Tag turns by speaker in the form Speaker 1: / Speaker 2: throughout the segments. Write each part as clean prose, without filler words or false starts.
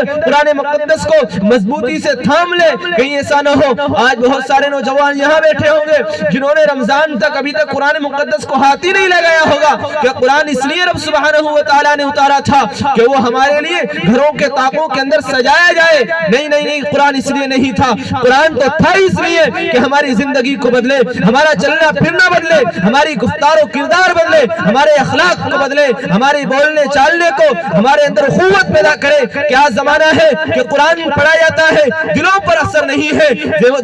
Speaker 1: اندر قرآن مقدس کو مضبوطی سے تھام لے. کہیں ایسا نہ ہو آج بہت سارے نوجوان یہاں بیٹھے ہوں گے جنہوں نے رمضان تک ابھی تک قرآن مقدس کو ہاتھ ہی نہیں لگایا ہوگا کہ قرآن اس لیے رب سبحانہ و تعالیٰ نے اتارا تھا کہ وہ ہمارے لیے گھروں کے طاقوں کے اندر سجایا جائے. نہیں قرآن اس لیے نہیں تھا. قرآن تو تھا اس لیے کہ ہماری زندگی کو بدلے, ہمارا چلنا پھرنا بدلے, ہماری گفتار و کردار بدلے, ہمارے اخلاق کو بدلے, ہماری بولنے چالنے کو ہمارے اندر قوت پیدا کرے. کیا زمانہ ہے کہ قرآن پڑھا جاتا ہے دلوں پر اثر نہیں ہے,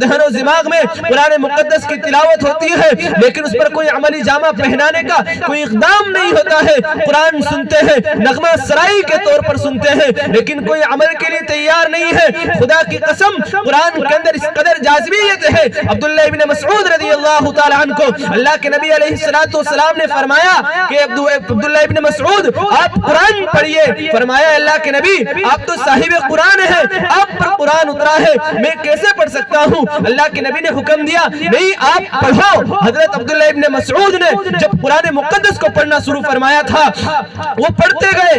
Speaker 1: ذہن و دماغ میں قرآن مقدس کی تلاوت ہوتی ہے لیکن اس پر کوئی عملی جامہ پہنانے کا کوئی اقدام نہیں ہوتا ہے. قرآن سنتے ہیں نغمہ سرائی کے طور پر سنتے ہیں لیکن کوئی عمل کے لیے تیار نہیں ہے. خدا کی قسم قرآن کے اندر اس قدر جاذبیت ہے. عبداللہ ابن مسعود رضی اللہ تعالیٰ عنہ کو اللہ کے نبی علیہ السلام نے فرمایا کہ عبداللہ ابن مسعود آپ قرآن پڑھیے. فرمایا اللہ کے نبی آپ تو صاحب قرآن ہیں, آپ پر قرآن اترا ہے, میں کیسے پڑھ سکتا ہوں؟ اللہ کے نبی نے حکم دیا نہیں آپ پڑھو. حضرت عبداللہ ابن مسعود نے جب قرآن مقدس کو پڑھنا شروع فرمایا تھا وہ پڑھتے گئے.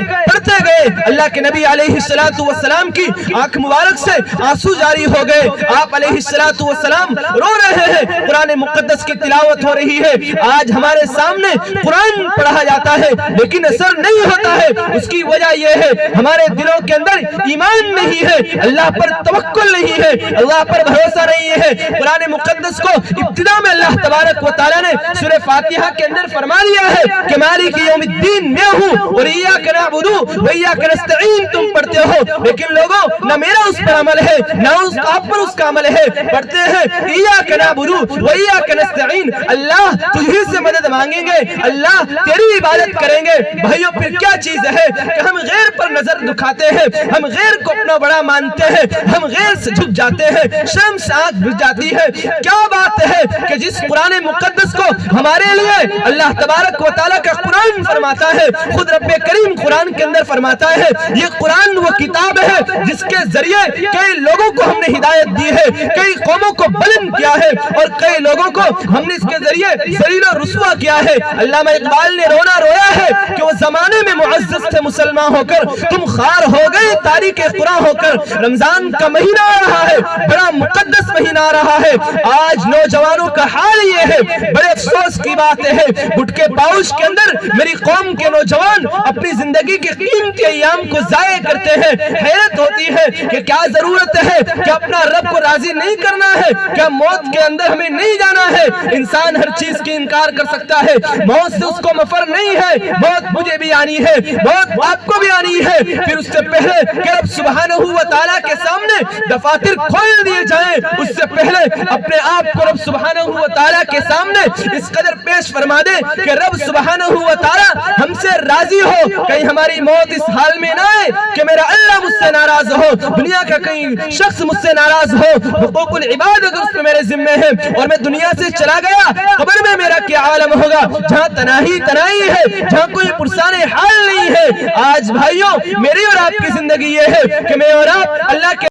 Speaker 1: اللہ کے نبی علیہ السلام کی آنکھ مبارک سے آنسو جاری ہو گئے. آپ علیہ السلام رو رہے ہیں, قرآن مقدس کی تلاوت ہو رہی ہے. آج ہمارے سامنے قرآن پڑھا جاتا ہے لیکن اثر نہیں ہوتا ہے. اس کی وجہ یہ ہے ہمارے دلوں کے اندر ایمان نہیں ہے, اللہ پر توکل نہیں ہے, اللہ پر بھروسہ نہیں ہے. قرآن مقدس کو ابتدا میں اللہ تبارک و تعالیٰ نے سورہ فاتحہ کے اندر فرما دیا ہے کہ مالک یوم الدین میں ہوں اور ایاک نعبد و ایاک نستعین تم پڑھتے ہو لیکن لوگوں نہ میرا اس پر عمل ہے نہ آپ پر اس کا عمل ہے. پڑھتے ہیں ایاک نعبد و ایاک نستعین, اللہ تجھی سے مدد مانگیں گے, اللہ تیری عبادت کریں گے. بھائیوں پھر کیا چیز ہے کہ ہم غیر پر نظر دکھاتے ہیں, ہم غیر کو اپنا بڑا مانتے ہیں, ہم غیر سے جھک جاتے ہیں, شرم سے آنکھ بھر جاتی ہے. کیا بات ہے کہ جس قرآن مقدس کو ہمارے لیے اللہ تبارک و تعالیٰ کا قرآن فرماتا ہے, خود رب کریم قرآن کے اندر فرماتا ہے یہ قرآن وہ کتاب ہے جس کے ذریعے کئی لوگوں کو ہم نے ہدایت دی ہے, کئی قوموں کو بلند کیا ہے اور کئی لوگوں کو ہم نے اس کے ذریعے ذلیل و رسوا کیا ہے. علامہ اقبال نے رویا ہے کہ وہ زمانے میں معزز تھے مسلمان ہو کر, تم خار ہو گئے تاریخ قرآن ہو کر. رمضان کا مہینہ آ رہا ہے, بڑا مقدس مہینہ آ رہا ہے. آج نوجوانوں کا حال یہ ہے, بڑے افسوس کی بات ہے گٹ کے پاؤچ کے اندر میری قوم کے نوجوان اپنی زندگی کے قیمتی ایام کو ضائع کرتے ہیں. حیرت ہوتی ہے کہ کیا ضرورت ہے کہ اپنا رب کو راضی نہیں کرنا ہے, کیا موت کے اندر ہمیں نہیں جانا ہے؟ انسان ہر چیز کی انکار کر سکتا ہے, موت سے اس کو مفر نہیں ہے. موت مجھے بھی آنی ہے, موت آپ کو بھی آنی ہے. پھر اس سے پہلے کہ رب سبحانہ و تعالیٰ کے سامنے دفاتر کھول دیے جائیں اس سے پہلے اپنے آپ کو رب سبحانہ و تعالیٰ کے سامنے اس قدر پیش فرما دے کہ رب سبحانہ و تعالیٰ ہم سے راضی ہو. کہیں ہماری موت اس حال میں نہ آئے کہ میرا اللہ مجھ سے ناراض ہو, دنیا کا کہیں شخص مجھ سے ناراض ہو, حقوق العباد اگر اس پہ میرے ذمے ہے اور میں دنیا سے چلا گیا قبر میں میرا کیا عالم ہوگا جہاں تنہائی ہے, جہاں کوئی پرسان حال نہیں ہے. آج بھائیوں میری اور آپ کی زندگی یہ ہے کہ میں اور آپ اللہ کے